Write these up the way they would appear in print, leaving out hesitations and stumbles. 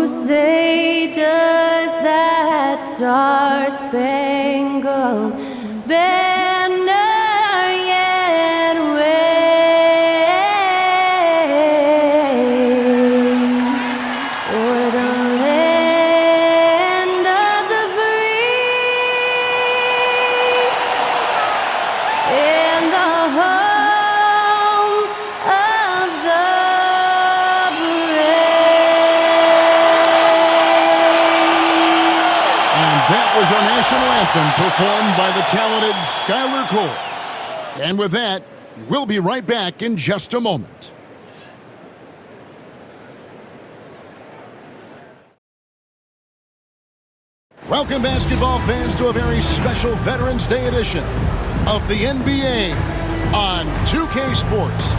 say does that star-spangled banner yet wave o'er the land of the free and the home of the That was our national anthem performed by the talented Skylar Cole. And with that, we'll be right back in just a moment. Welcome, basketball fans, to a very special Veterans Day edition of the NBA on 2K Sports.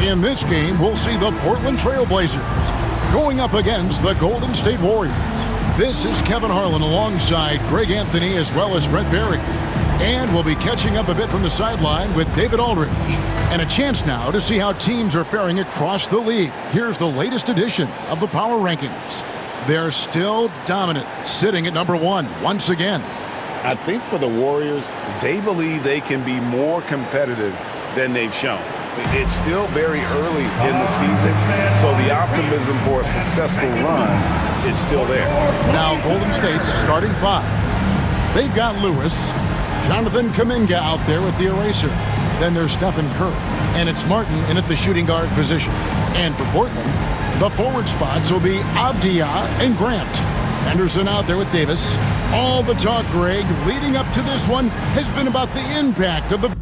In this game, we'll see the Portland TrailBlazers going up against the Golden State Warriors. This is Kevin Harlan alongside Greg Anthony as well as Brett Barry. And we'll be catching up a bit from the sideline with David Aldridge. And a chance now to see how teams are faring across the league. Here's the latest edition of the Power Rankings. They're still dominant, sitting at number 1 once again. I think for the Warriors, they believe they can be more competitive than they've shown. It's still very early in the season, so the optimism for a successful run is still there. Now Golden State's starting 5. They've got Lewis, Jonathan Kuminga out there with the eraser. Then there's Stephen Curry, and it's Martin in at the shooting guard position. And for Portland, the forward spots will be Avdia and Grant. Henderson out there with Davis. All the talk, Greg, leading up to this one has been about the impact of the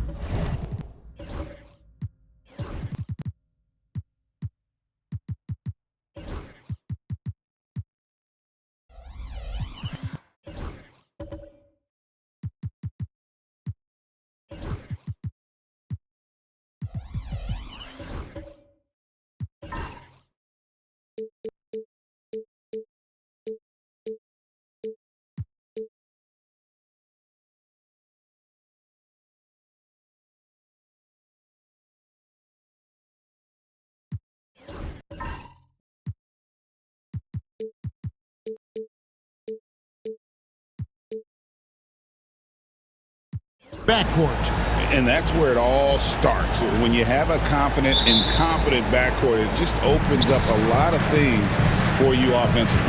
backcourt. And that's where it all starts. When you have a confident and competent backcourt, it just opens up a lot of things for you offensively.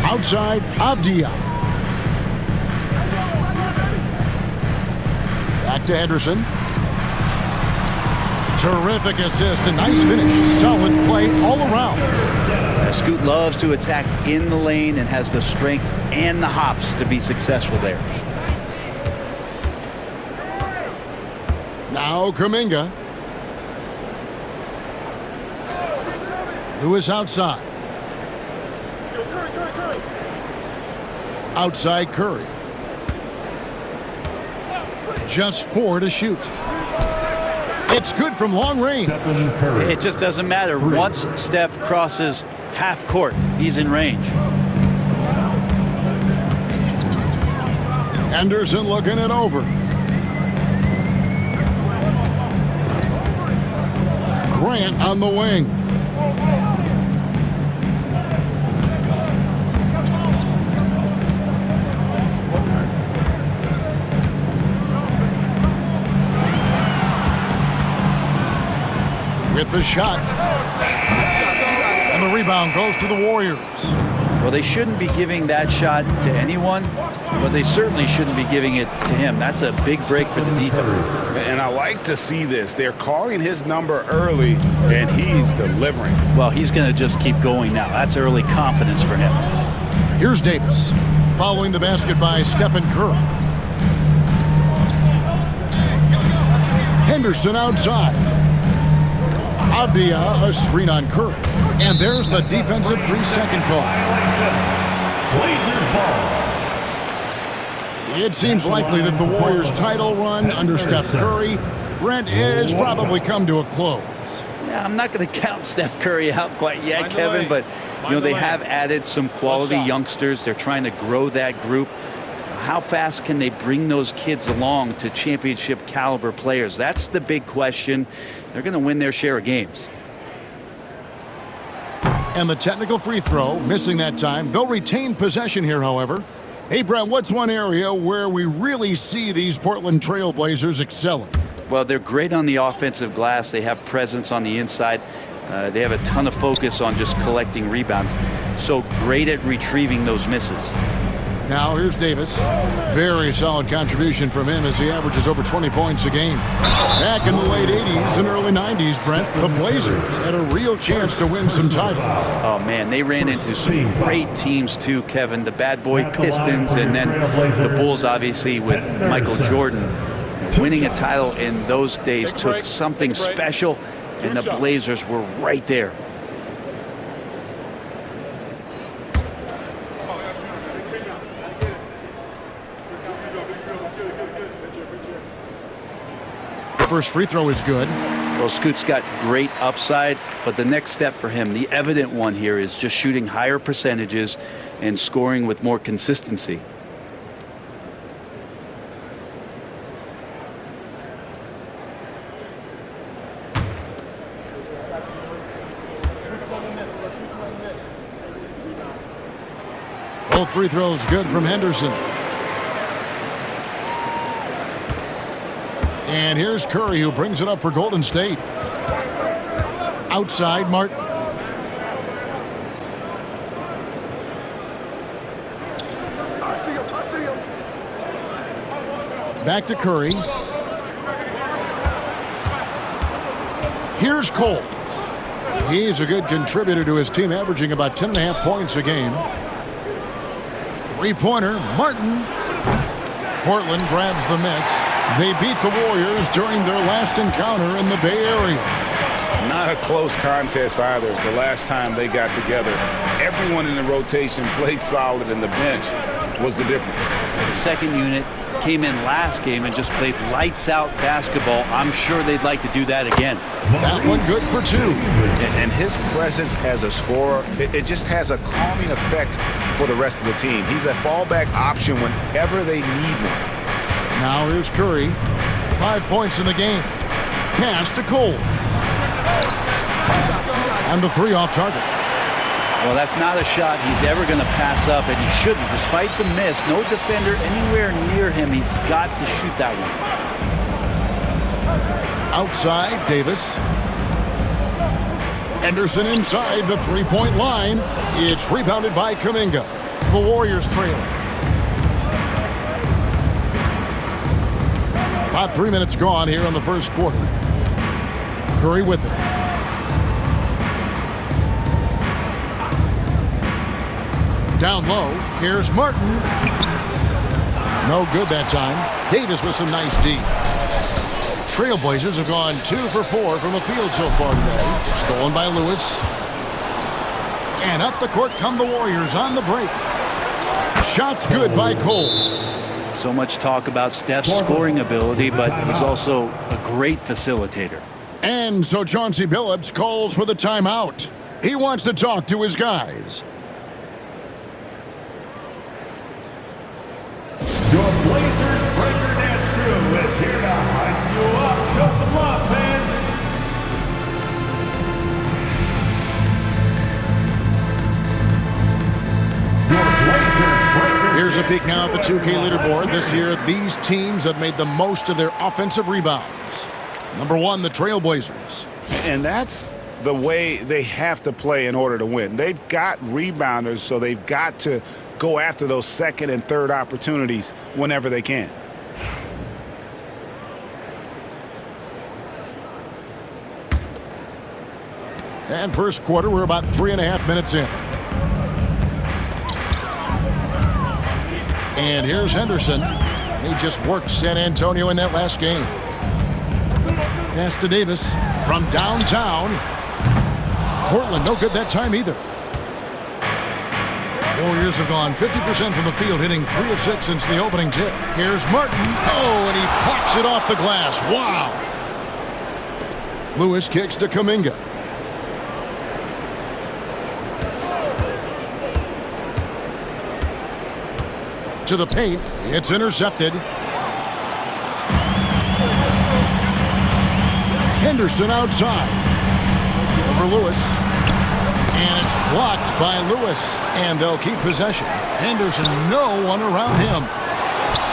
Outside, Avdia. Back to Henderson. Terrific assist, a nice finish. Solid play all around. Scoot loves to attack in the lane and has the strength and the hops to be successful there. Now Kuminga. Lewis outside. Outside Curry. Just 4 to shoot. It's good from long range. It just doesn't matter. Once Steph crosses half court, he's in range. Henderson looking it over. Grant on the wing. With the shot. And the rebound goes to the Warriors. Well, they shouldn't be giving that shot to anyone, but they certainly shouldn't be giving it to him. That's a big break for the defense. And I like to see this. They're calling his number early, and he's delivering. Well, he's going to just keep going now. That's early confidence for him. Here's Davis, following the basket by Stephen Curry. Henderson outside. Avdia, a screen on Curry. And there's the defensive 3-second call. Blazers ball. It seems likely that the Warriors' title run under Steph Curry, Brent, has probably come to a close. Yeah, I'm not going to count Steph Curry out quite yet, Kevin, but you know they have added some quality youngsters. They're trying to grow that group. How fast can they bring those kids along to championship caliber players? That's the big question. They're going to win their share of games. And the technical free throw, missing that time. They'll retain possession here, however. Hey, Brent, what's one area where we really see these Portland TrailBlazers excelling? Well, they're great on the offensive glass. They have presence on the inside. They have a ton of focus on just collecting rebounds. So great at retrieving those misses. Now here's Davis. Very solid contribution from him as he averages over 20 points a game. Back in the late 80s and early 90s, Brent, the Blazers had a real chance to win some titles. Oh, man, they ran into some great teams too, Kevin. The bad boy Pistons and then the Bulls, obviously, with Michael Jordan. Winning a title in those days took something special, and the Blazers were right there. First free throw is good. Well, Scoot's got great upside, but the next step for him, the evident one here, is just shooting higher percentages and scoring with more consistency. Both free throws good from Henderson. And here's Curry, who brings it up for Golden State. Outside, Martin. I see him. Back to Curry. Here's Cole. He's a good contributor to his team, averaging about 10.5 points a game. Three-pointer, Martin. Portland grabs the miss. They beat the Warriors during their last encounter in the Bay Area. Not a close contest either. The last time they got together, everyone in the rotation played solid, and the bench was the difference. The second unit came in last game and just played lights-out basketball. I'm sure they'd like to do that again. That one good for two. And his presence as a scorer, it just has a calming effect for the rest of the team. He's a fallback option whenever they need one. Now here's Curry. 5 points in the game. Pass to Cole. And the three off target. Well, that's not a shot he's ever going to pass up, and he shouldn't. Despite the miss, no defender anywhere near him. He's got to shoot that one. Outside, Davis. Henderson inside the three-point line. It's rebounded by Kuminga. The Warriors trail. About 3 minutes gone here in the first quarter. Curry with it. Down low, here's Martin. No good that time. Davis with some nice D. TrailBlazers have gone 2 for 4 from the field so far today. Stolen by Lewis. And up the court come the Warriors on the break. Shots good by Cole. So much talk about Steph's scoring ability, but he's also a great facilitator. And so Chauncey Billups calls for the timeout. He wants to talk to his guys. Your Blazers breaker dance crew is here to hype you up. Show some love, fans. Here's a peek now at the 2K leaderboard. This year, these teams have made the most of their offensive rebounds. Number 1, the TrailBlazers. And that's the way they have to play in order to win. They've got rebounders, so they've got to go after those second and third opportunities whenever they can. And first quarter, we're about 3.5 minutes in. And here's Henderson. He just worked San Antonio in that last game. Pass to Davis from downtown. Portland, no good that time either. Warriors have gone 50% from the field, hitting 3 of 6 since the opening tip. Here's Martin. Oh, and he pocks it off the glass. Wow. Lewis kicks to Kuminga. To the paint. It's intercepted. Henderson outside. For Lewis. And it's blocked by Lewis. And they'll keep possession. Henderson, no one around him.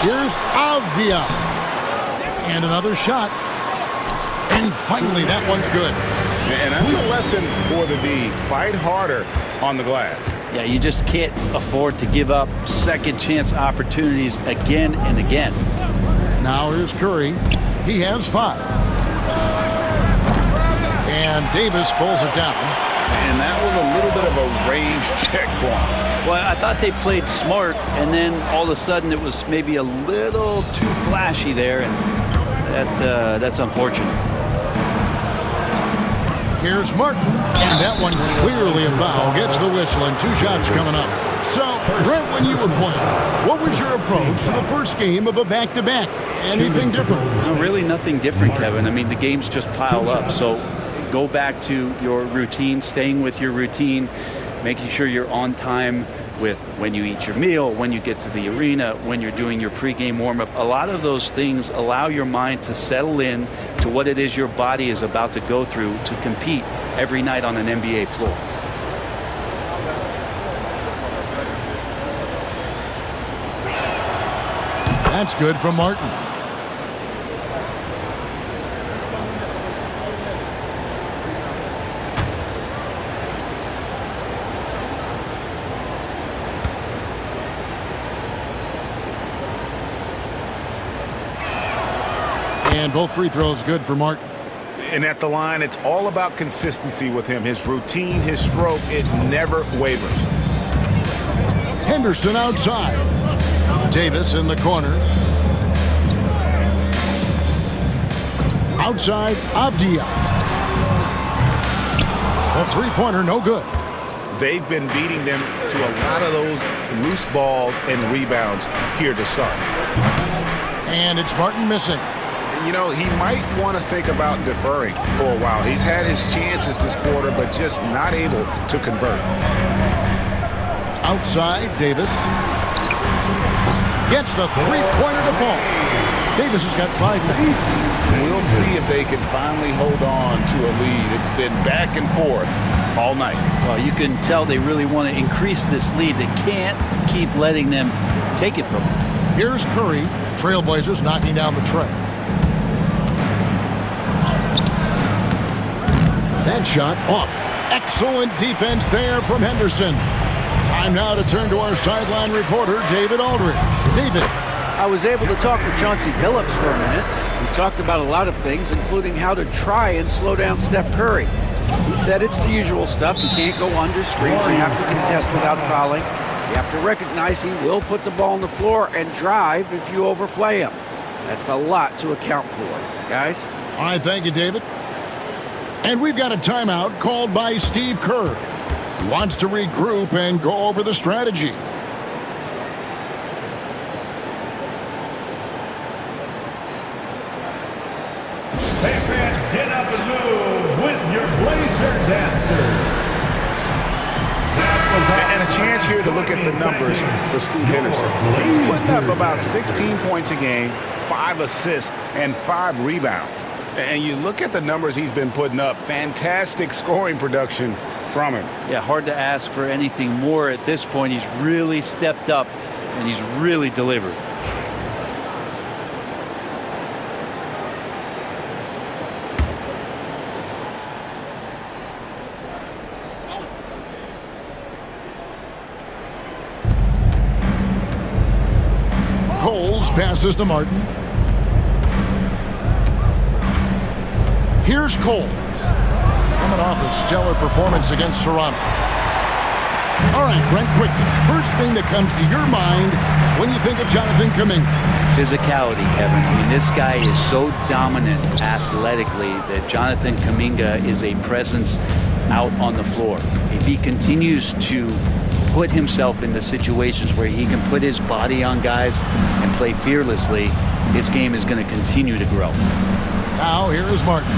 Here's Avdia. And another shot. And finally, that one's good. And that's a lesson for the D. Fight harder on the glass. Yeah, you just can't afford to give up second chance opportunities again and again. Now here's Curry. He has 5. And Davis pulls it down. And that was a little bit of a range check for him. Well, I thought they played smart, and then all of a sudden it was maybe a little too flashy there, and that's unfortunate. Here's Martin, and that one clearly a foul. Gets the whistle, and 2 shots coming up. So, Brent, when you were playing, what was your approach to the first game of a back-to-back? Anything different? No, really nothing different, Kevin. I mean, the games just pile up. So go back to your routine, staying with your routine, making sure you're on time with when you eat your meal, when you get to the arena, when you're doing your pregame warm-up. A lot of those things allow your mind to settle in to what it is your body is about to go through to compete every night on an NBA floor. That's good from Martin. And both free throws good for Martin. And at the line, it's all about consistency with him. His routine, his stroke, it never wavers. Henderson outside. Davis in the corner. Outside, Avdia. The three-pointer, no good. They've been beating them to a lot of those loose balls and rebounds here to start. And it's Martin missing. You know, he might want to think about deferring for a while. He's had his chances this quarter, but just not able to convert. Outside, Davis. Gets the three-pointer to fall. Davis has got 5 minutes. We'll see if they can finally hold on to a lead. It's been back and forth all night. Well, you can tell they really want to increase this lead. They can't keep letting them take it from them. Here's Curry. TrailBlazers knocking down the tray. That shot off. Excellent defense there from Henderson. Time now to turn to our sideline reporter, David Aldridge. David. I was able to talk with Chauncey Billups for a minute. We talked about a lot of things, including how to try and slow down Steph Curry. He said it's the usual stuff. You can't go under screens. You have to contest without fouling. You have to recognize he will put the ball on the floor and drive if you overplay him. That's a lot to account for, guys. All right, thank you, David. And we've got a timeout called by Steve Kerr. He wants to regroup and go over the strategy. Hey fans, get up and move with your Blazer dancers. And a chance here to look at the numbers for Scoot Henderson. He's putting up about 16 points a game, 5 assists, and 5 rebounds. And you look at the numbers he's been putting up, fantastic scoring production from him. Yeah, hard to ask for anything more at this point. He's really stepped up, and he's really delivered. Coles passes to Martin. Here's Coles. Coming off a stellar performance against Toronto. All right, Brent, quickly. First thing that comes to your mind when you think of Jonathan Kuminga. Physicality, Kevin. I mean, this guy is so dominant athletically that Jonathan Kuminga is a presence out on the floor. If he continues to put himself in the situations where he can put his body on guys and play fearlessly, his game is going to continue to grow. Now, here is Martin.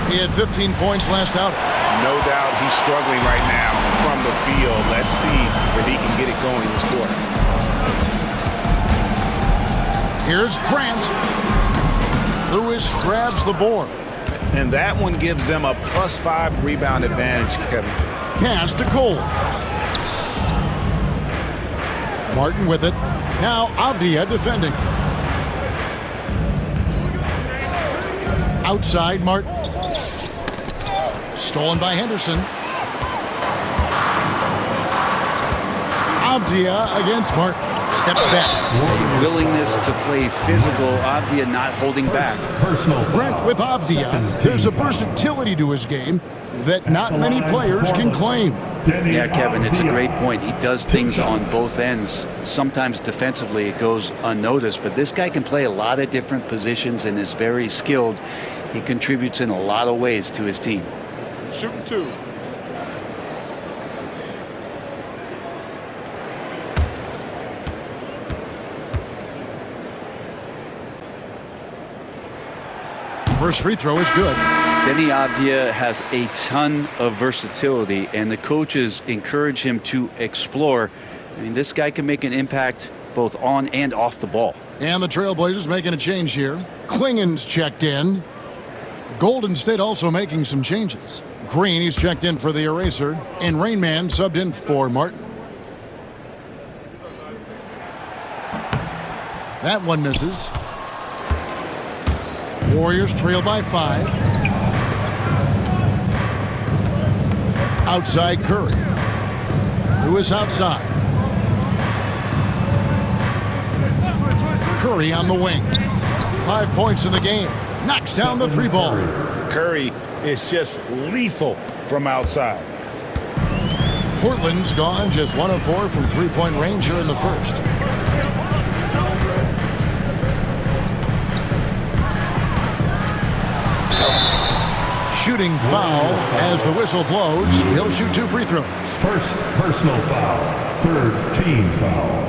He had 15 points last outing. No doubt he's struggling right now from the field. Let's see if he can get it going this quarter. Here's Grant. Lewis grabs the board. And that one gives them a +5 rebound advantage, Kevin. Pass to Cole. Martin with it. Now Avdia defending. Outside Martin. Stolen by Henderson. Avdia against Martin. Steps back. A willingness to play physical. Avdia not holding back. Brent with Avdia. There's a versatility to his game that not many players can claim. Yeah, Kevin, it's a great point. He does things on both ends. Sometimes defensively it goes unnoticed, but this guy can play a lot of different positions and is very skilled. He contributes in a lot of ways to his team. Shooting 2. First free throw is good. Denny Avdia has a ton of versatility, and the coaches encourage him to explore. I mean, this guy can make an impact both on and off the ball. And the TrailBlazers making a change here. Klingen's checked in. Golden State also making some changes. Green, he's checked in for the eraser. And Rainman subbed in for Martin. That one misses. Warriors trail by 5. Outside Curry. Lewis outside. Curry on the wing. 5 points in the game. Knocks down the 3 ball. Curry is just lethal from outside. Portland's gone just 1 of 4 from 3-point range here in the first. Shooting foul as the whistle blows. He'll shoot 2 free throws. First personal foul. Third team foul.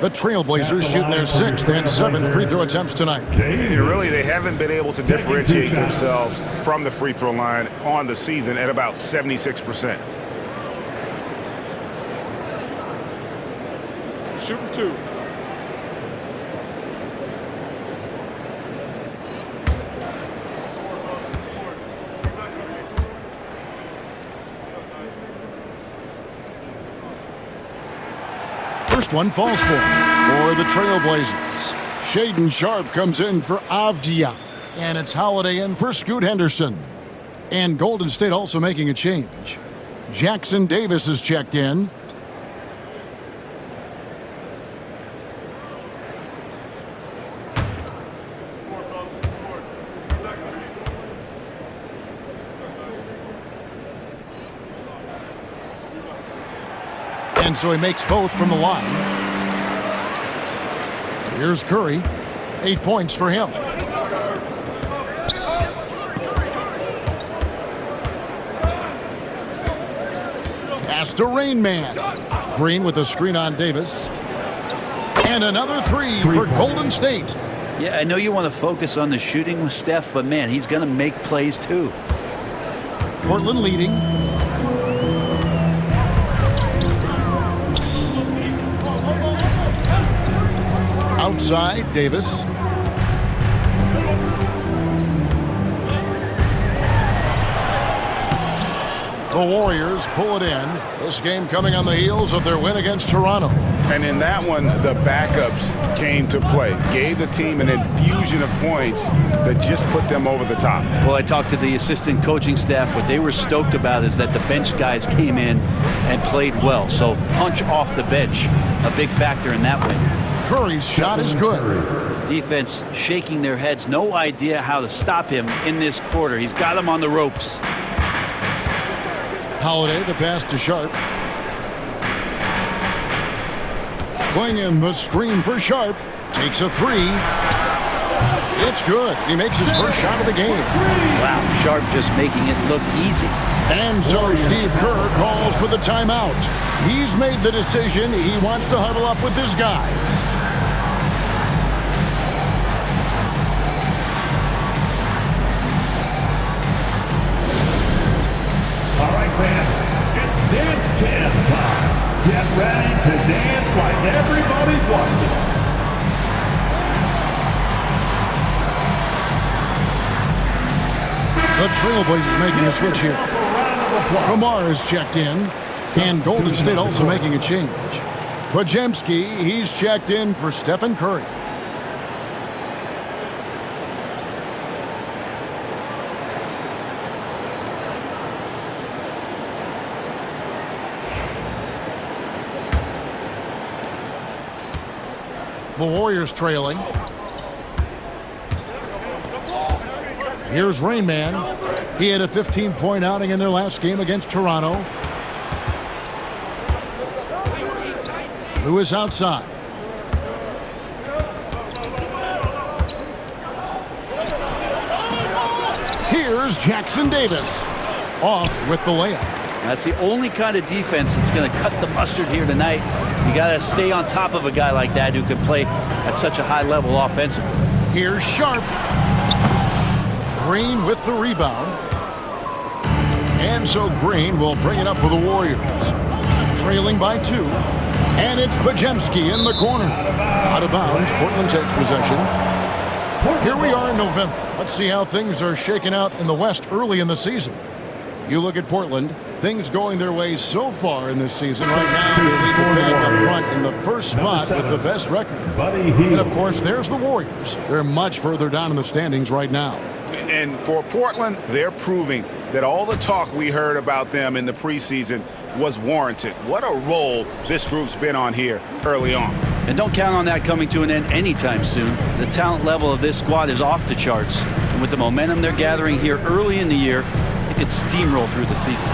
The TrailBlazers shooting their 6th and 7th free throw attempts tonight. Really, they haven't been able to differentiate themselves from the free throw line on the season at about 76%. Shooting 2. First one falls for the TrailBlazers. Shaden Sharp comes in for Avdia. And it's Holiday in for Scoot Henderson. And Golden State also making a change. Jackson Davis is checked in. And so he makes both from the line. Here's Curry. 8 points for him. Pass to Rainman. Green with a screen on Davis. And another 3 for Golden State. Yeah, I know you want to focus on the shooting with Steph, but man, he's going to make plays too. Portland leading. Outside, Davis. The Warriors pull it in. This game coming on the heels of their win against Toronto. And in that one, the backups came to play. Gave the team an infusion of points that just put them over the top. Well, I talked to the assistant coaching staff. What they were stoked about is that the bench guys came in and played well. So punch off the bench, a big factor in that win. Curry's shot is good. Defense shaking their heads. No idea how to stop him in this quarter. He's got him on the ropes. Holiday, the pass to Sharp. Klingen, the screen for Sharp. Takes a 3. It's good. He makes his first shot of the game. Wow, Sharp just making it look easy. And so Steve Kerr calls for the timeout. He's made the decision. He wants to huddle up with this guy. All right, fans, it's dance camp time. Get ready to dance like everybody's watching. The TrailBlazers making a switch here. Kumar is checked in, and Golden State also making a change. Pajemski, he's checked in for Stephen Curry. The Warriors trailing. Here's Rain Man. He had a 15-point outing in their last game against Toronto. Lewis outside. Here's Jackson Davis. Off with the layup. That's the only kind of defense that's going to cut the mustard here tonight. You got to stay on top of a guy like that who can play at such a high level offensively. Here's Sharp. Green with the rebound. And so Green will bring it up for the Warriors. Trailing by 2. And it's Pajemski in the corner. Out of bounds. Portland takes possession. Here we are in November. Let's see how things are shaking out in the West early in the season. You look at Portland, things going their way so far in this season. Right now, they lead the pack up front in the first spot with the best record. And, of course, there's the Warriors. They're much further down in the standings right now. And for Portland, they're proving that all the talk we heard about them in the preseason was warranted. What a role this group's been on here early on. And don't count on that coming to an end anytime soon. The talent level of this squad is off the charts. And with the momentum they're gathering here early in the year, they could steamroll through the season.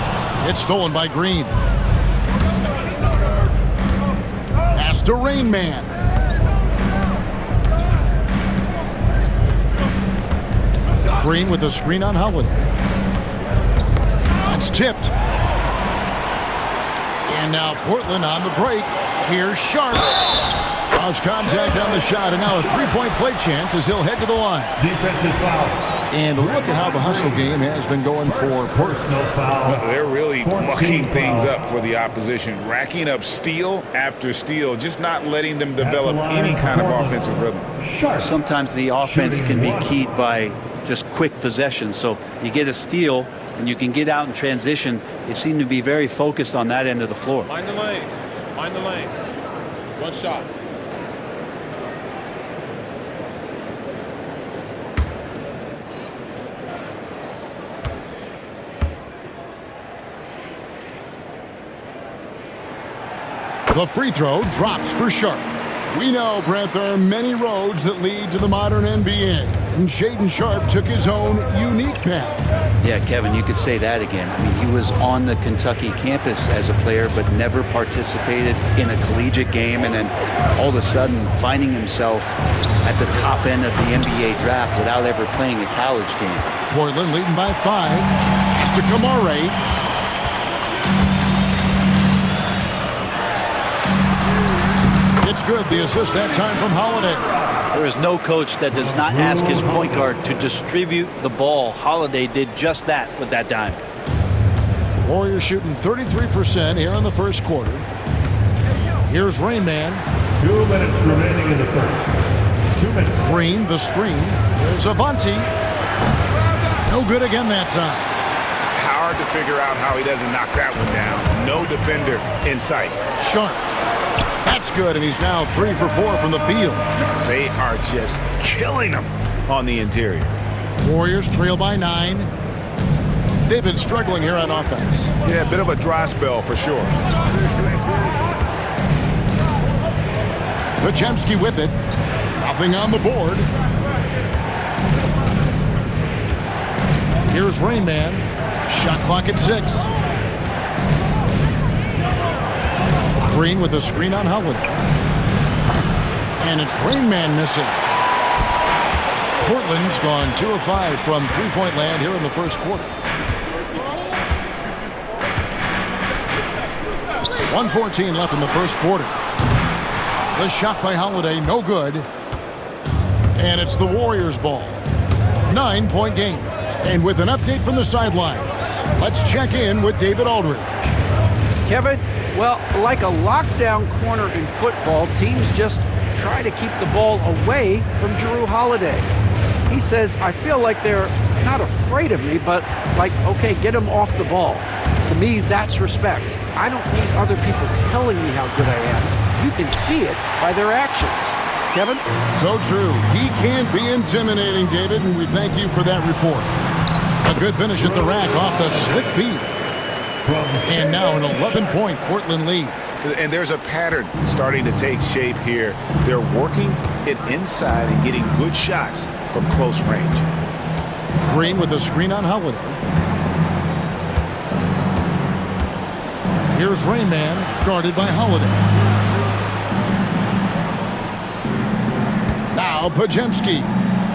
It's stolen by Green. Pass to Rain Man. Green with a screen on Holiday. It's tipped. And now Portland on the break. Here's Sharp. Draws contact on the shot, and now a three-point play chance as he'll head to the line. Defensive foul. And look at how the hustle game has been going for Portland. They're really mucking things up for the opposition, racking up steal after steal, just not letting them develop any kind of offensive rhythm. Sometimes the offense can be keyed by just quick possession. So you get a steal and you can get out in transition. They seem to be very focused on that end of the floor. Mind the lanes. Mind the lanes. One shot. The free throw drops for Sharp. We know, Brent, there are many roads that lead to the modern NBA. And Shaedon Sharp took his own unique path. Yeah, Kevin, you could say that again. I mean, he was on the Kentucky campus as a player, but never participated in a collegiate game. And then all of a sudden finding himself at the top end of the NBA draft without ever playing a college game. Portland leading by 5. Pass to Kamare. It's good. The assist that time from Holiday. There is no coach that does not ask his point guard to distribute the ball. Holiday did just that with that dime. Warriors shooting 33% here in the first quarter. Here's Rain Man. 2 minutes remaining in the first. 2 minutes. Green, the screen. There's Avanti. No good again that time. Hard to figure out how he doesn't knock that one down. No defender in sight. Sharp. That's good, and he's now 3 for 4 from the field. They are just killing him on the interior. Warriors trail by 9. They've been struggling here on offense. Yeah, a bit of a dry spell for sure. Pajemski with it. Nothing on the board. Here's Rain Man. Shot clock at 6. Green with a screen on Holiday. And it's Rain Man missing. Portland's gone 2 of 5 from three-point land here in the first quarter. 1:14 left in the first quarter. The shot by Holiday, no good. And it's the Warriors' ball. 9-point game. And with an update from the sidelines, let's check in with David Aldridge. Kevin, well, like a lockdown corner in football, teams just try to keep the ball away from Jrue Holiday. He says, I feel like they're not afraid of me, but like, okay, get him off the ball. To me, that's respect. I don't need other people telling me how good I am. You can see it by their actions. Kevin? So true. He can be intimidating, David, and we thank you for that report. A good finish at the rack off the slick feed. And now an 11-point Portland lead. And there's a pattern starting to take shape here. They're working it inside and getting good shots from close range. Green with a screen on Holiday. Here's Rainman, guarded by Holiday. Now Pajemski.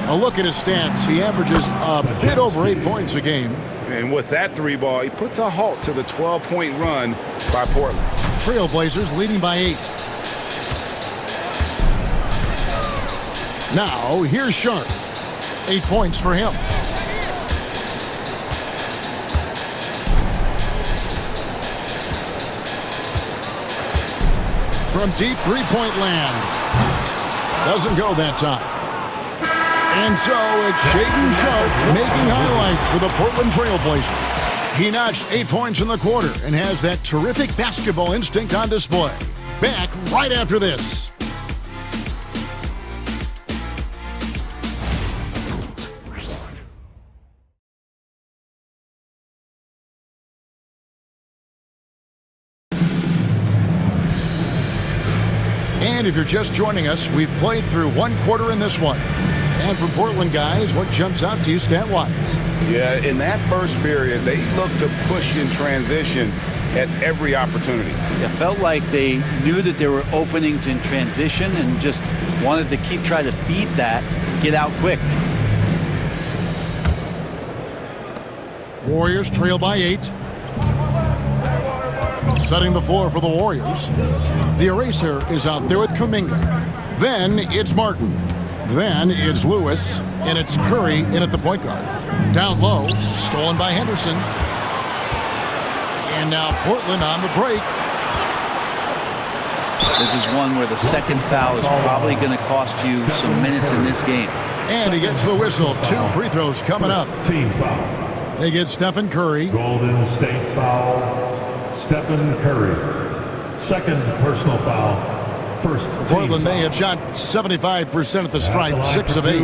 A look at his stats. He averages a bit over 8 points a game. And with that 3-ball, he puts a halt to the 12-point run by Portland. TrailBlazers leading by 8. Now, here's Sharp. 8 points for him. From deep three-point land. Doesn't go that time. And so it's Shaedon Sharp making highlights for the Portland TrailBlazers. He notched 8 points in the quarter and has that terrific basketball instinct on display. Back right after this. And if you're just joining us, we've played through one quarter in this one. And for Portland guys, what jumps out to you stat-wise? Yeah, in that first period, they looked to push in transition at every opportunity. It felt like they knew that there were openings in transition and just wanted to keep trying to feed that, get out quick. Warriors trail by 8. Setting the floor for the Warriors. The eraser is out there with Kuminga. Then it's Martin. Then it's Lewis, and it's Curry in at the point guard. Down low, stolen by Henderson. And now Portland on the break. This is one where the second foul is probably going to cost you some minutes in this game. And he gets the whistle. 2 free throws coming up. Team foul. They get Stephen Curry. Golden State foul. Stephen Curry. Second personal foul. First Portland, they have shot 75% at the stripe, 6 of 8.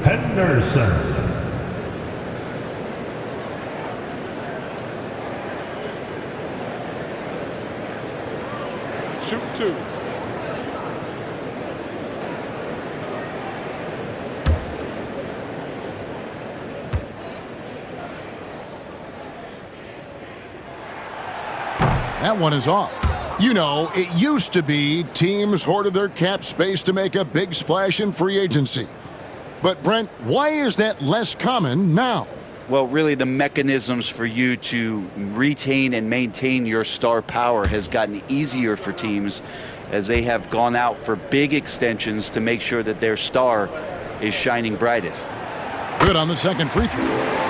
Henderson. Shoot 2. That one is off. You know, it used to be teams hoarded their cap space to make a big splash in free agency. But, Brent, why is that less common now? Well, really, the mechanisms for you to retain and maintain your star power has gotten easier for teams as they have gone out for big extensions to make sure that their star is shining brightest. Good on the second free throw.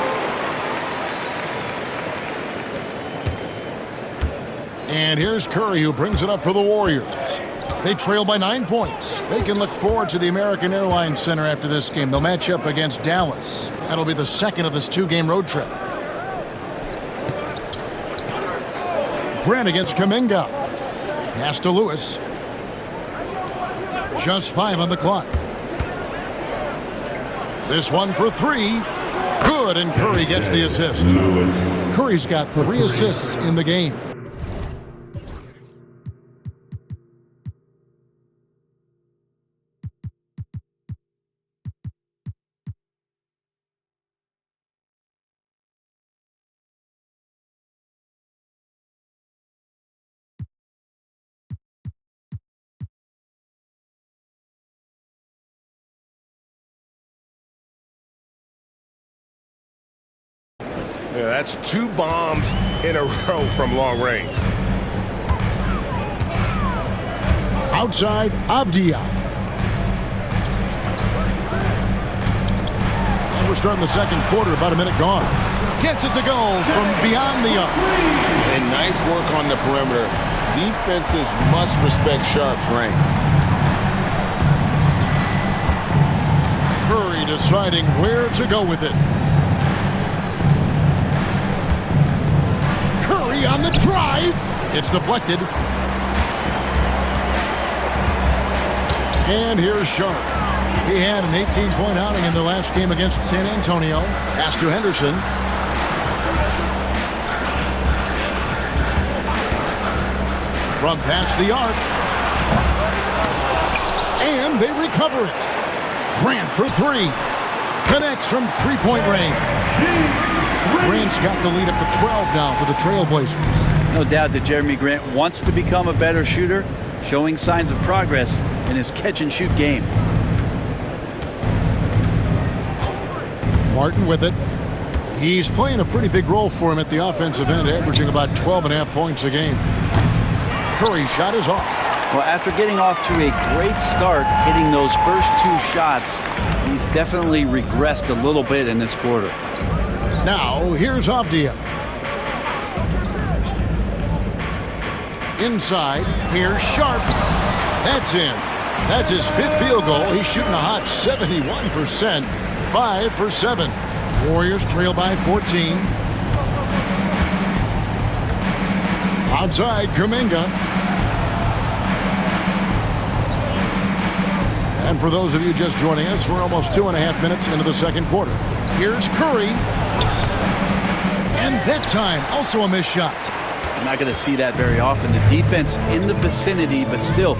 And here's Curry, who brings it up for the Warriors. They trail by 9 points. They can look forward to the American Airlines Center after this game. They'll match up against Dallas. That'll be the second of this 2-game road trip. Grant against Kuminga. Pass to Lewis. Just 5 on the clock. This one for 3. Good, and Curry gets the assist. Curry's got 3 assists in the game. Yeah, that's 2 bombs in a row from long range. Outside, Avdia. And we're starting the second quarter, about a minute gone. Gets it to go from beyond the arc. And nice work on the perimeter. Defenses must respect Sharp's range. Curry deciding where to go with it. Curry on the drive. It's deflected. And here's Sharp. He had an 18-point outing in the last game against San Antonio. Pass to Henderson. From past the arc. And they recover it. Grant for three. Connects from three-point range. Grant's got the lead up to 12 now for the Trailblazers. No doubt that Jeremy Grant wants to become a better shooter, showing signs of progress in his catch-and-shoot game. Martin with it. He's playing a pretty big role for him at the offensive end, averaging about 12.5 points a game. Curry's shot is off. Well, after getting off to a great start, hitting those first two shots, he's definitely regressed a little bit in this quarter. Now, here's Avdia. Inside, here's Sharp. That's in. That's his fifth field goal. He's shooting a hot 71%. 5 for 7. Warriors trail by 14. Outside, Kuminga. And for those of you just joining us, we're almost 2.5 minutes into the second quarter. Here's Curry. And that time, also a missed shot. You're not going to see that very often. The defense in the vicinity, but still,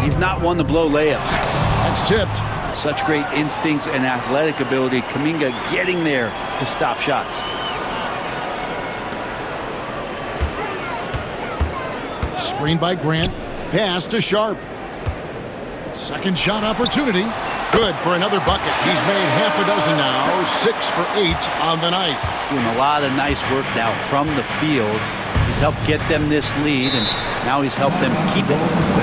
he's not one to blow layups. That's tipped. Such great instincts and athletic ability. Kuminga getting there to stop shots. Screen by Grant. Pass to Sharp. Second shot opportunity. Good for another bucket. He's made half a dozen now. 6 for 8 on the night. Doing a lot of nice work now from the field. He's helped get them this lead, and now he's helped them keep it.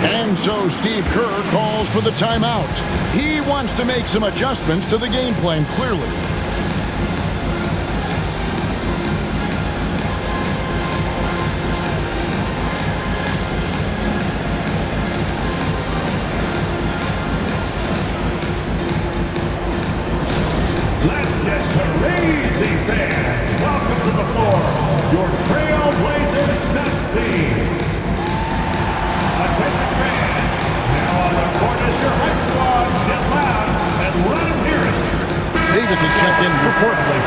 And so Steve Kerr calls for the timeout. He wants to make some adjustments to the game plan, clearly. Let's get crazy, fans. Welcome to the floor, your TrailBlazers Steph team. Attention fans, now on the court is your hype squad. Get loud and let them hear it. Davis is checked in for Portland.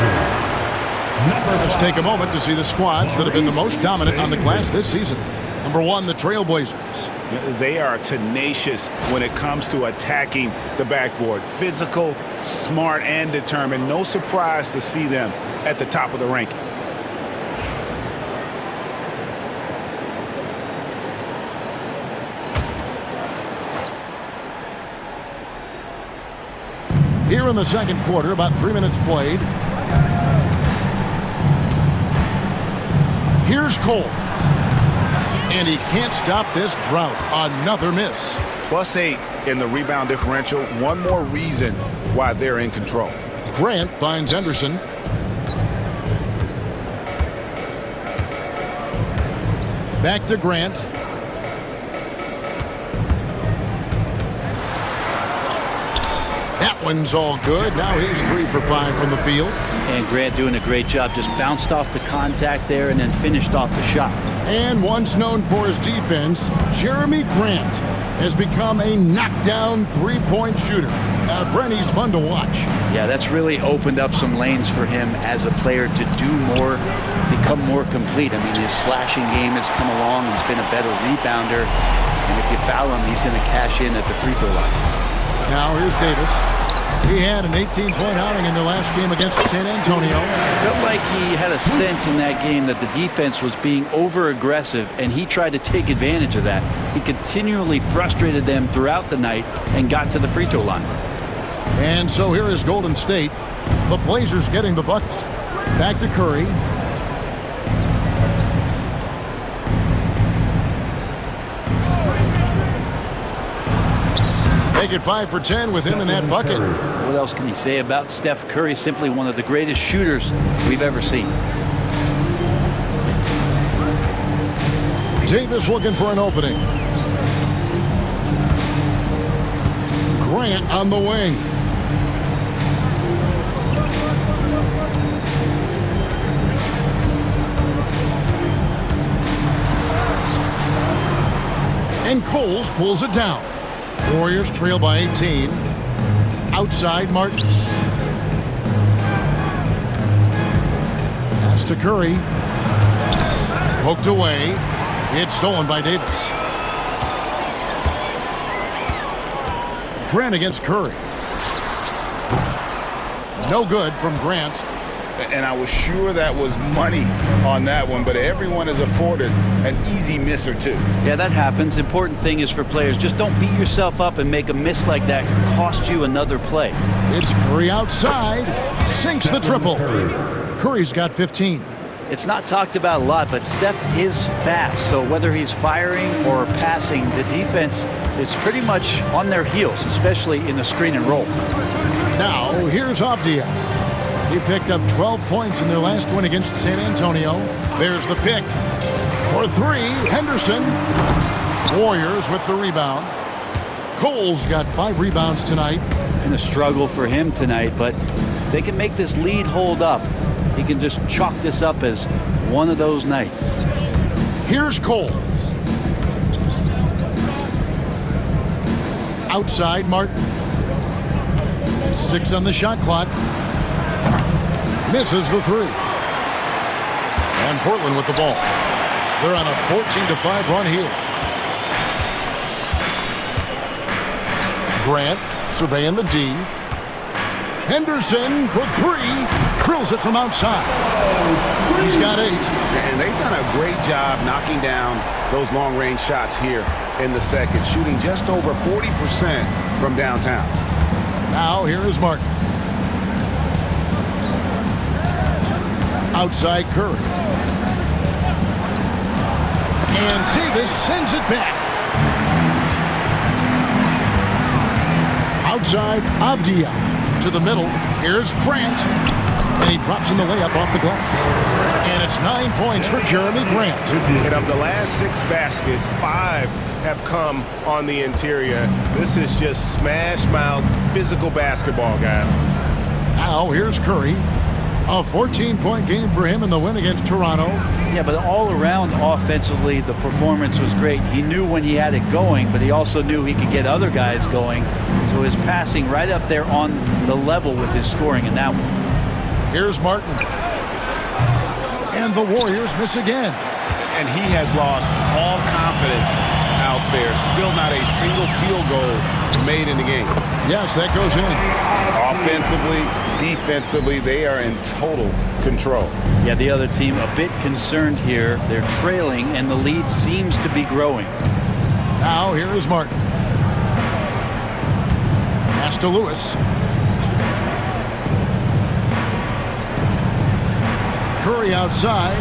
Number Let's take a moment to see the squads that have been the most dominant on the glass this season. Number 1, the Trailblazers. They are tenacious when it comes to attacking the backboard. Physical, smart, and determined. No surprise to see them at the top of the ranking. Here in the second quarter, about 3 minutes played. Here's Cole. And he can't stop this drought. Another miss. +8 in the rebound differential. One more reason why they're in control. Grant finds Henderson. Back to Grant. That one's all good. Now he's 3 for 5 from the field. And Grant doing a great job. Just bounced off the contact there and then finished off the shot. And once known for his defense, Jeremy Grant has become a knockdown three-point shooter. Brent, he's fun to watch. Yeah, that's really opened up some lanes for him as a player to do more, become more complete. I mean, his slashing game has come along. He's been a better rebounder. And if you foul him, he's going to cash in at the free throw line. Now here's Davis. He had an 18-point outing in the last game against San Antonio. Felt like he had a sense in that game that the defense was being over-aggressive, and he tried to take advantage of that. He continually frustrated them throughout the night and got to the free throw line. And so here is Golden State. The Blazers getting the bucket. Back to Curry. Make it 5 for 10 with him in that bucket. What else can you say about Steph Curry? Simply one of the greatest shooters we've ever seen. Davis looking for an opening. Grant on the wing. And Coles pulls it down. Warriors trail by 18. Outside, Martin. Pass to Curry. Poked away. It's stolen by Davis. Grant against Curry. No good from Grant. And I was sure that was money on that one, but everyone is afforded an easy miss or two. Yeah, that happens. Important thing is for players, just don't beat yourself up and make a miss like that cost you another play. It's Curry outside. Sinks the triple. Curry's got 15. It's not talked about a lot, but Steph is fast. So whether he's firing or passing, the defense is pretty much on their heels, especially in the screen and roll. Now, here's Avdia. He picked up 12 points in their last win against San Antonio. There's the pick. For three, Henderson. Warriors with the rebound. Coles got 5 rebounds tonight. And a struggle for him tonight, but if they can make this lead hold up, he can just chalk this up as one of those nights. Here's Coles. Outside, Martin. 6 on the shot clock. Misses the 3. And Portland with the ball. They're on a 14-5 run here. Grant surveying the D. Henderson for 3. Drills it from outside. He's got 8. And they've done a great job knocking down those long-range shots here in the second, shooting just over 40% from downtown. Now here is Martin. Outside Curry. And Davis sends it back. Outside Avdia. To the middle. Here's Grant. And he drops in the layup off the glass. And it's 9 points for Jeremy Grant. And of the last 6 baskets, 5 have come on the interior. This is just smash mouth physical basketball, guys. Now here's Curry. A 14-point game for him in the win against Toronto. Yeah, but all around offensively, the performance was great. He knew when he had it going, but he also knew he could get other guys going. So his passing right up there on the level with his scoring in that one. Here's Martin. And the Warriors miss again. And he has lost all confidence out there. Still not a single field goal made in the game. Yes, that goes in. Offensively, defensively, they are in total control. Yeah, the other team a bit concerned here. They're trailing, and the lead seems to be growing. Now here is Martin. Pass to Lewis. Curry outside.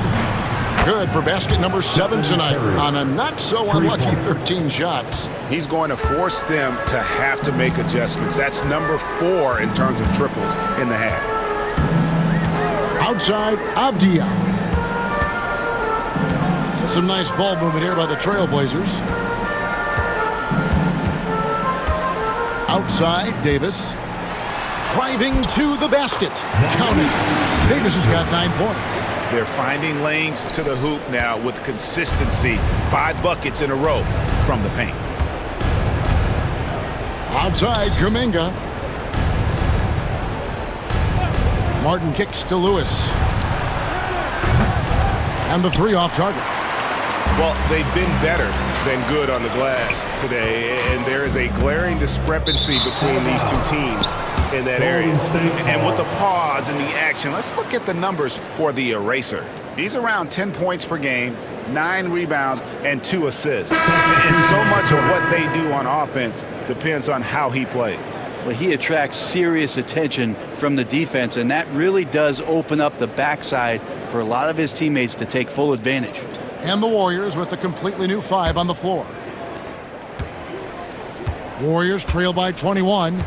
Good for basket number 7 tonight on a not-so-unlucky 13 shots. He's going to force them to have to make adjustments. That's number 4 in terms of triples in the half. Outside, Avdia. Some nice ball movement here by the TrailBlazers. Outside, Davis. Driving to the basket. Counting. Davis has got 9 points. They're finding lanes to the hoop now with consistency. 5 buckets in a row from the paint. Outside, Kuminga. Martin kicks to Lewis. And the 3 off target. Well, they've been better than good on the glass today, and there is a glaring discrepancy between these two teams in that area. And with the pause and the action, let's look at the numbers for the eraser. He's around 10 points per game, 9 rebounds, and 2 assists. And so much of what they do on offense depends on how he plays. Well, he attracts serious attention from the defense, and that really does open up the backside for a lot of his teammates to take full advantage. And the Warriors with a completely new 5 on the floor. Warriors trail by 21.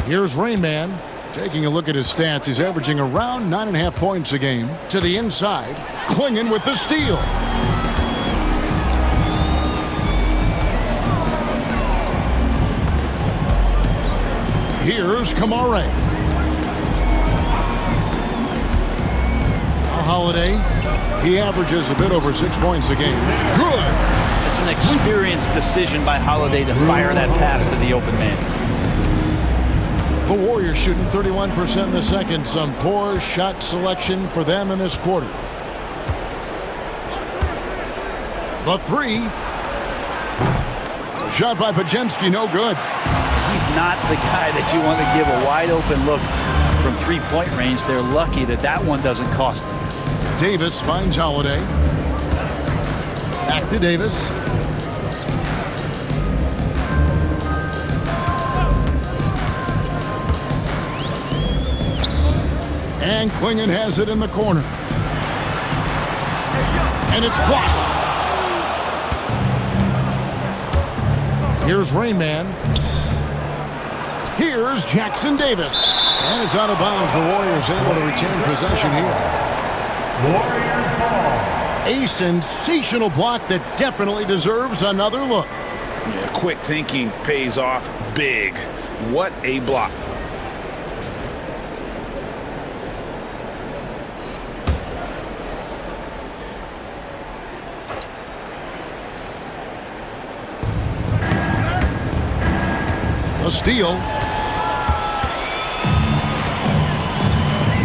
Here's Rain Man. Taking a look at his stats, he's averaging around 9.5 points a game. To the inside, Klingen with the steal. Here's Kamare. Holiday He averages a bit over 6 points a game. Good. It's an experienced decision by Holiday to fire that pass to the open man. The Warriors shooting 31% in the second. Some poor shot selection for them in this quarter. The three. Shot by Pajemski, no good. He's not the guy that you want to give a wide open look from three-point range. They're lucky that that one doesn't cost them. Davis finds Holiday. Back to Davis. And Klingon has it in the corner. And it's blocked. Here's Rain Man. Here's Jackson Davis. And it's out of bounds. The Warriors able to retain possession here. Warriors ball. A sensational block that definitely deserves another look. Yeah, quick thinking pays off big. What a block. A steal.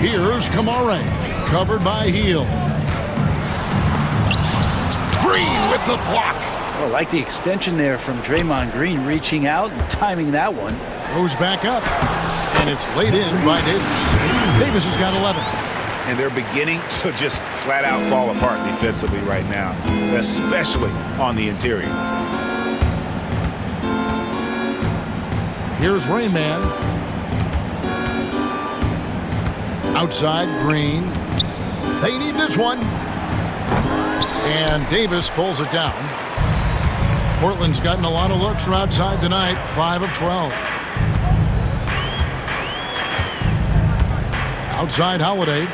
Here's Kamare, covered by Heel. Green with the block. Well, I like the extension there from Draymond Green, reaching out and timing that one. Goes back up, and it's laid in by Davis. Davis has got 11. And they're beginning to just flat out fall apart defensively right now, especially on the interior. Here's Rain Man. Outside, Green. They need this one. And Davis pulls it down. Portland's gotten a lot of looks from outside tonight, 5 of 12. Outside, Holiday.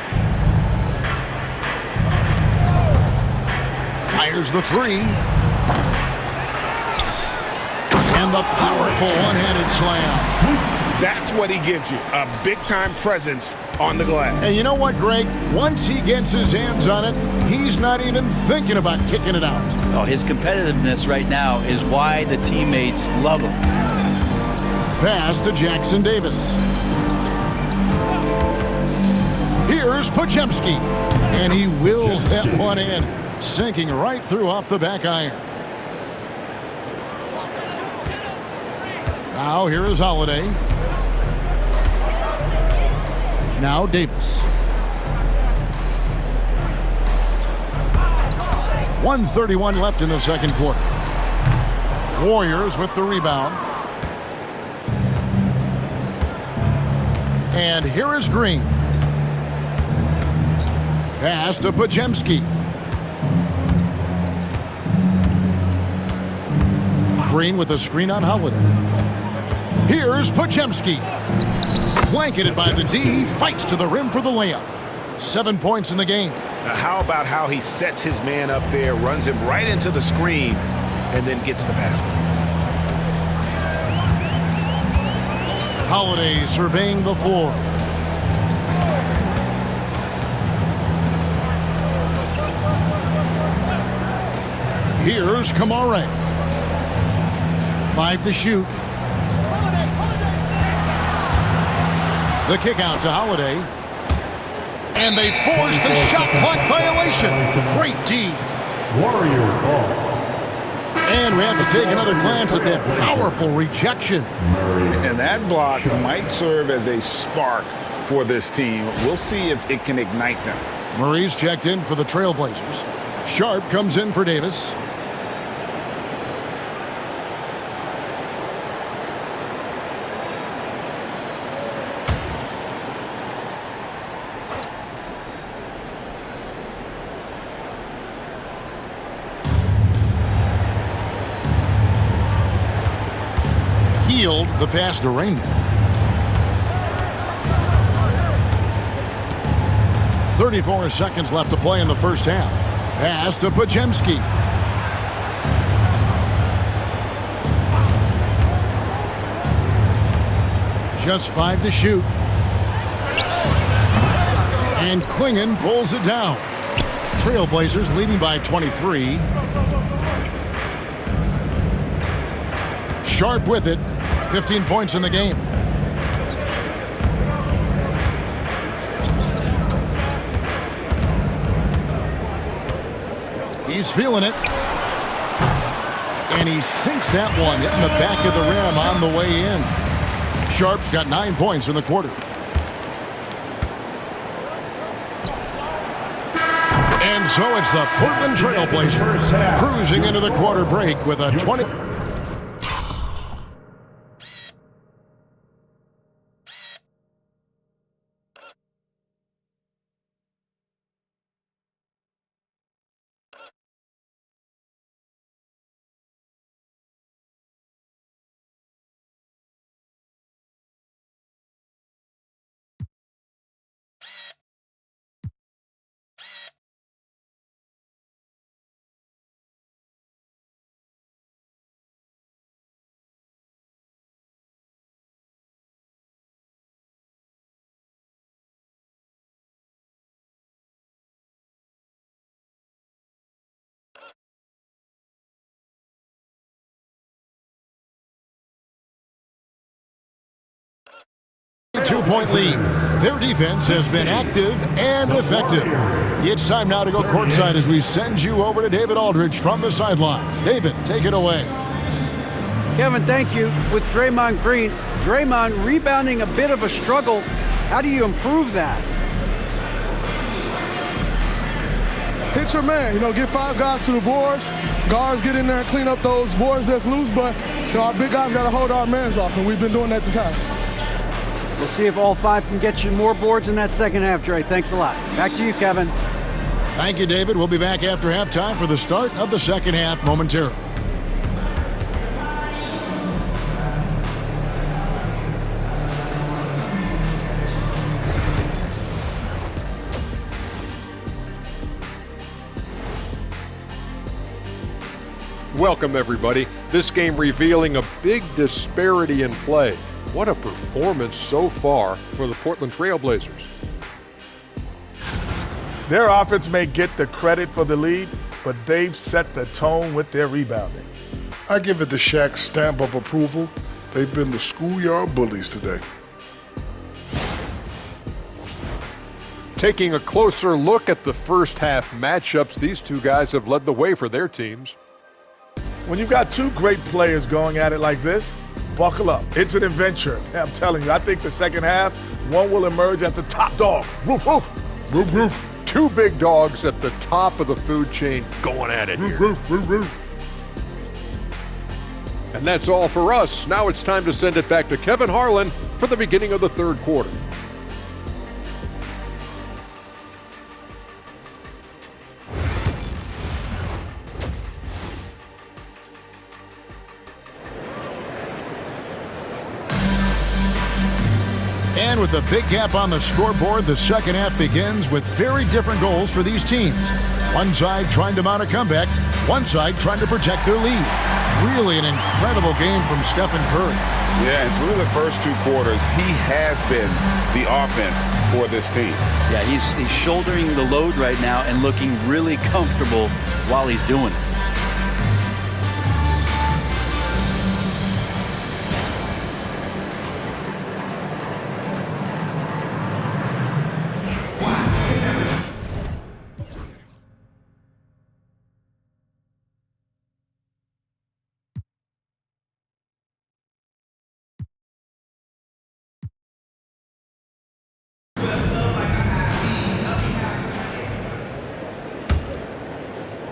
Fires the three. And the powerful one-handed slam. That's what he gives you, a big-time presence on the glass. And you know what, Greg? Once he gets his hands on it, he's not even thinking about kicking it out. Oh, his competitiveness right now is why the teammates love him. Pass to Jackson Davis. Here's Pajemski. And he wills that one in, sinking right through off the back iron. Now here is Holiday. Now Davis. 1:31 left in the second quarter. Warriors with the rebound. And here is Green. Pass to Pajemski. Green with a screen on Holiday. Here's Pajemski. Blanketed by the D, fights to the rim for the layup. 7 points in the game. Now, how about how he sets his man up there, runs him right into the screen, and then gets the basket. Holiday surveying the floor. Here's Kamare. 5 to shoot. The kick out to Holiday. And they force the shot clock violation. Great D. Warriors ball. And we have to take another glance at that powerful rejection. And that block might serve as a spark for this team. We'll see if it can ignite them. Murray's checked in for the TrailBlazers. Sharp comes in for Davis. Healed the pass to Rain. 34 seconds left to play in the first half. Pass to Pajemski. Just 5 to shoot. And Klingon pulls it down. TrailBlazers leading by 23. Sharp with it. 15 points in the game. He's feeling it. And he sinks that one, hitting the back of the rim on the way in. Sharp's got 9 points in the quarter. And so it's the Portland TrailBlazers cruising into the quarter break with a 20. Two-point lead. Their defense has been active and effective. It's time now to go courtside as we send you over to David Aldridge from the sideline. David, take it away. Kevin, thank you. With Draymond Green, Draymond rebounding a bit of a struggle. How do you improve that? Hit your man, get 5 guys to the boards. Guards get in there and clean up those boards that's loose, but our big guys got to hold our mans off, and we've been doing that this half. We'll see if all 5 can get you more boards in that second half, Dre. Thanks a lot. Back to you, Kevin. Thank you, David. We'll be back after halftime for the start of the second half momentarily. Welcome, everybody. This game revealing a big disparity in play. What a performance so far for the Portland TrailBlazers. Their offense may get the credit for the lead, but they've set the tone with their rebounding. I give it the Shaq stamp of approval. They've been the schoolyard bullies today. Taking a closer look at the first half matchups, these two guys have led the way for their teams. When you've got 2 great players going at it like this, buckle up. It's an adventure. I'm telling you, I think the second half, one will emerge as the top dog. Woof, woof. Woof, woof. 2 big dogs at the top of the food chain going at it here. Woof, woof, woof. And that's all for us. Now it's time to send it back to Kevin Harlan for the beginning of the third quarter. And with a big gap on the scoreboard, the second half begins with very different goals for these teams. One side trying to mount a comeback, one side trying to protect their lead. Really an incredible game from Stephen Curry. Yeah, and through the first 2 quarters, he has been the offense for this team. Yeah, he's shouldering the load right now and looking really comfortable while he's doing it.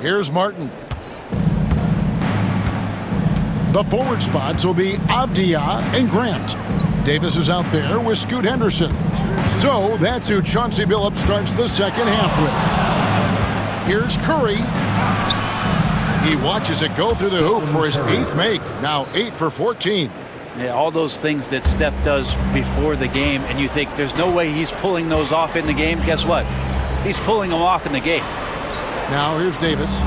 Here's Martin. The forward spots will be Avdia and Grant. Davis is out there with Scoot Henderson. So that's who Chauncey Billups starts the second half with. Here's Curry. He watches it go through the hoop for his 8th make. Now 8 for 14. Yeah, all those things that Steph does before the game, and you think there's no way he's pulling those off in the game. Guess what? He's pulling them off in the game. Now here's Davis.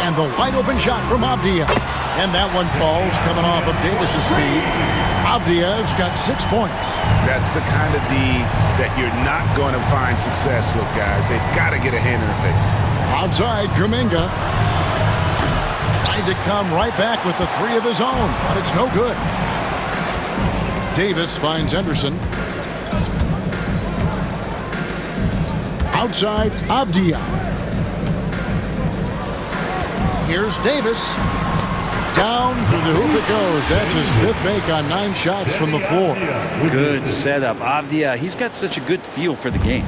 And the wide open shot from Avdia. And that one falls coming off of Davis's feed. Avdiev's got 6 points. That's the kind of D that you're not going to find success with, guys. They've got to get a hand in the face. Outside, Kuminga tried to come right back with the 3 of his own, but it's no good. Davis finds Henderson. Outside, Avdiev. Here's Davis. Down through the hoop it goes. That's his 5th make on 9 shots from the floor. Good setup. Avdiev, he's got such a good feel for the game.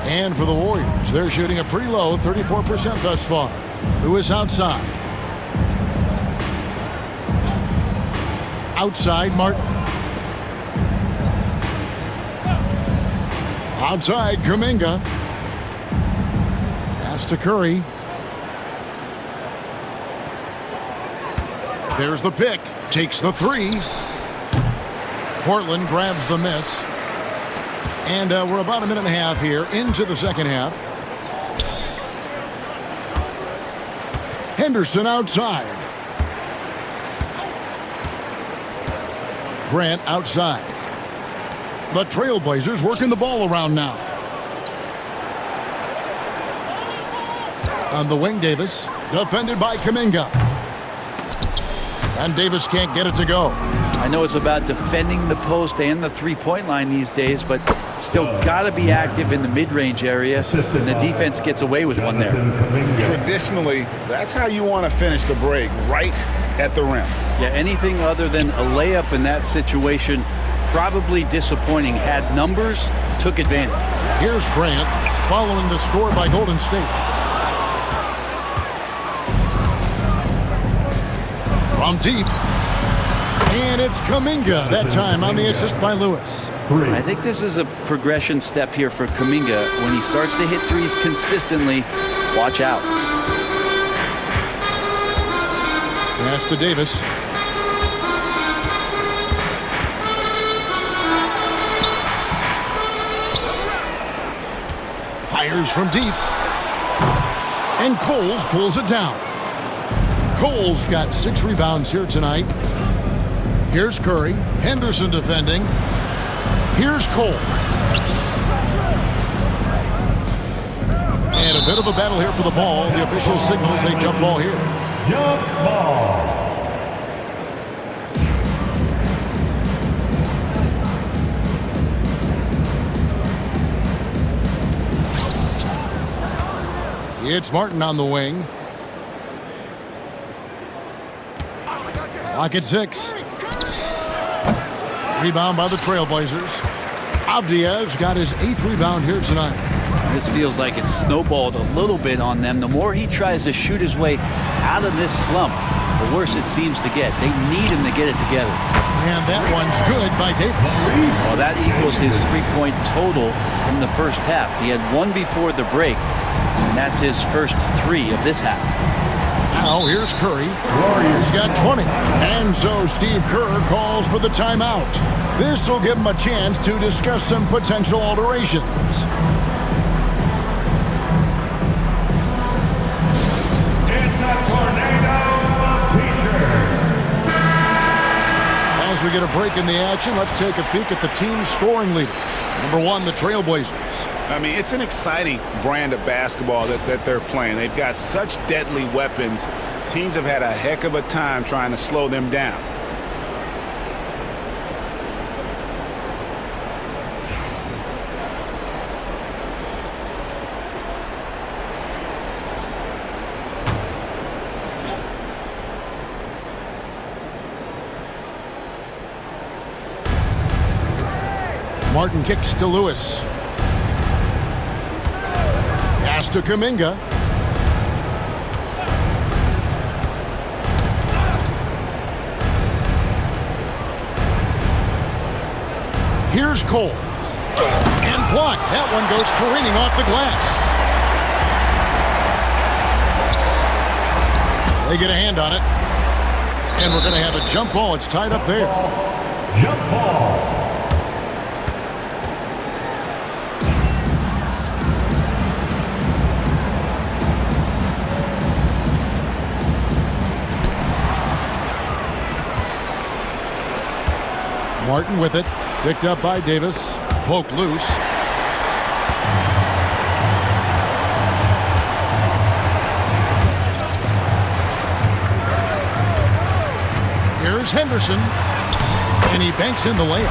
And for the Warriors, they're shooting a pretty low 34% thus far. Lewis outside. Outside, Martin. Outside, Kuminga. Pass to Curry. There's the pick. Takes the 3. Portland grabs the miss. And we're about a minute and a half here into the second half. Henderson outside. Grant outside. The TrailBlazers working the ball around now. On the wing, Davis. Defended by Kuminga. And Davis can't get it to go. I know it's about defending the post and the three-point line these days, but still got to be active in the mid-range area, and the defense gets away with one there. Traditionally, that's how you want to finish the break, right at the rim. Yeah, anything other than a layup in that situation, probably disappointing. Had numbers, took advantage. Here's Grant following the score by Golden State. From deep. And it's Kuminga that time on the assist by Lewis. I think this is a progression step here for Kuminga. When he starts to hit threes consistently, watch out. Pass to Davis. Fires from deep. And Coles pulls it down. Coles got 6 rebounds here tonight. Here's Curry. Henderson defending. Here's Cole. And a bit of a battle here for the ball. The official signals a jump ball here. Jump ball. It's Martin on the wing. Clock at 6. Rebound by the TrailBlazers. Avdiev's got his 8th rebound here tonight. This feels like it's snowballed a little bit on them. The more he tries to shoot his way out of this slump, the worse it seems to get. They need him to get it together. And that one's good by Davis. Well, that equals his 3-point total from the first half. He had 1 before the break, and that's his first 3 of this half. Now here's Curry. Warriors got 20. And so Steve Kerr calls for the timeout. This will give him a chance to discuss some potential alterations. It's a tornado of teachers. As we get a break in the action, let's take a peek at the team's scoring leaders. Number 1, the TrailBlazers. I mean, it's an exciting brand of basketball that they're playing. They've got such deadly weapons. Teams have had a heck of a time trying to slow them down. Martin kicks to Lewis. Pass to Kuminga. Here's Cole. And blocked. That one goes careening off the glass. They get a hand on it. And we're going to have a jump ball. It's tied up there. Jump ball. Martin with it. Picked up by Davis. Poked loose. Here's Henderson. And he banks in the layup.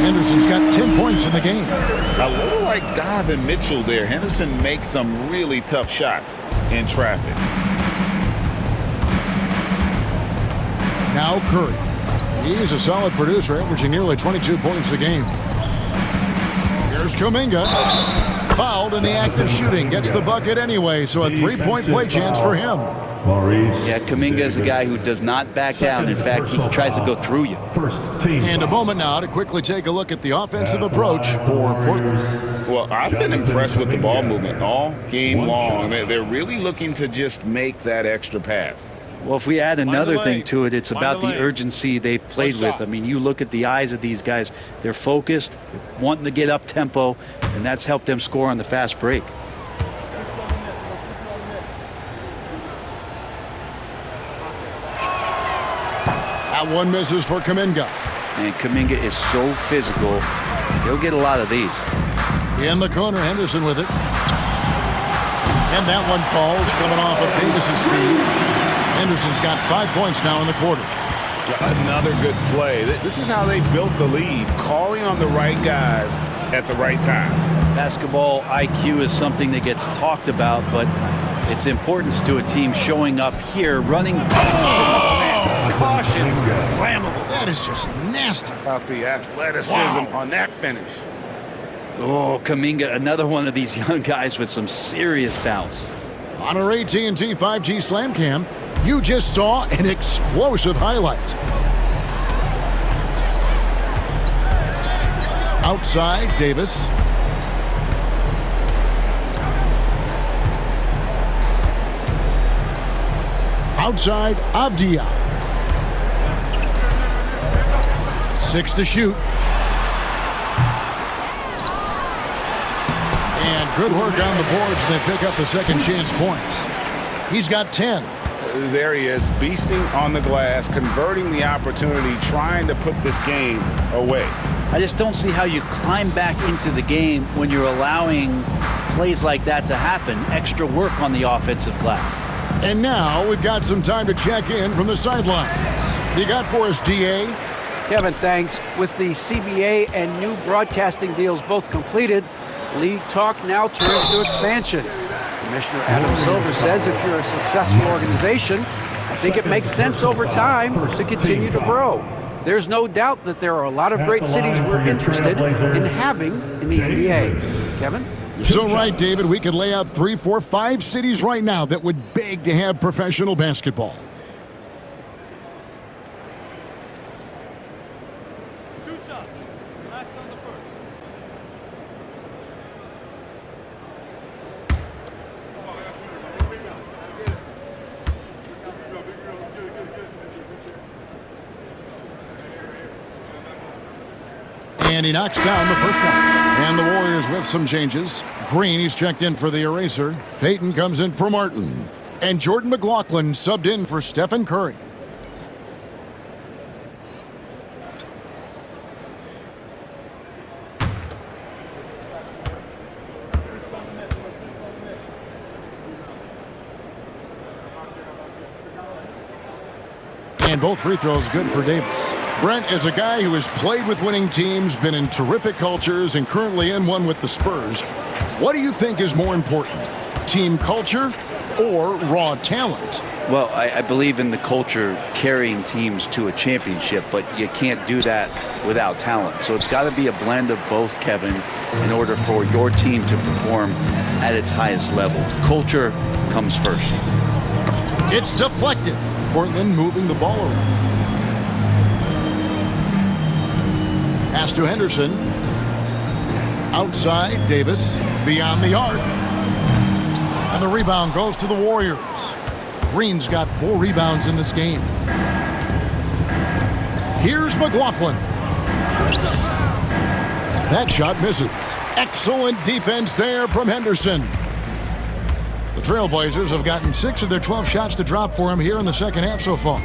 Henderson's got 10 points in the game. A little like Donovan Mitchell there. Henderson makes some really tough shots in traffic. Now Curry. He's a solid producer, averaging nearly 22 points a game. Here's Kuminga. Fouled in the act of shooting. Gets the bucket anyway, so a three-point play chance for him. Yeah, Kuminga is a guy who does not back down. In fact, he tries to go through you. And a moment now to quickly take a look at the offensive approach for Portland. Well, I've been impressed with the ball movement all game long. They're really looking to just make that extra pass. Well, if we add another thing to it, it's about the urgency they've played with. I mean, you look at the eyes of these guys. They're focused, wanting to get up tempo, and that's helped them score on the fast break. That one misses for Kuminga. And Kuminga is so physical. He'll get a lot of these. In the corner, Henderson with it. And that one falls, coming off of Davis's feed. Henderson's got 5 points now in the quarter. Another good play. This is how they built the lead, calling on the right guys at the right time. Basketball IQ is something that gets talked about, but its importance to a team showing up here, running. Caution, flammable. That is just nasty. About the athleticism on that finish. Oh, Kuminga, another one of these young guys with some serious bounce. On our AT&T 5G Slam Cam, you just saw an explosive highlight. Outside, Davis. Outside, Avdia. 6 to shoot. And good work on the boards. They pick up the second chance points. He's got 10. There he is, beasting on the glass, converting the opportunity, trying to put this game away. I just don't see how you climb back into the game when you're allowing plays like that to happen. Extra work on the offensive glass. And now we've got some time to check in from the sidelines. You got for us, DA? Kevin, thanks. With the CBA and new broadcasting deals both completed, league talk now turns to expansion. Commissioner Adam Silver says if you're a successful organization, I think it makes sense over time to continue to grow. There's no doubt that there are a lot of great cities we're interested in having in the NBA. Kevin? You're so right, David. We could lay out 3, 4, 5 cities right now that would beg to have professional basketball. And he knocks down the first one. And the Warriors with some changes. Green, he's checked in for the eraser. Payton comes in for Martin. And Jordan McLaughlin subbed in for Stephen Curry. And both free throws good for Davis. Brent is a guy who has played with winning teams, been in terrific cultures, and currently in one with the Spurs. What do you think is more important, team culture or raw talent? Well, I believe in the culture carrying teams to a championship, but you can't do that without talent. So it's got to be a blend of both, Kevin, in order for your team to perform at its highest level. Culture comes first. It's deflected. Portland moving the ball around. Pass to Henderson. Outside, Davis. Beyond the arc. And the rebound goes to the Warriors. Green's got 4 rebounds in this game. Here's McLaughlin. That shot misses. Excellent defense there from Henderson. The TrailBlazers have gotten 6 of their 12 shots to drop for him here in the second half so far.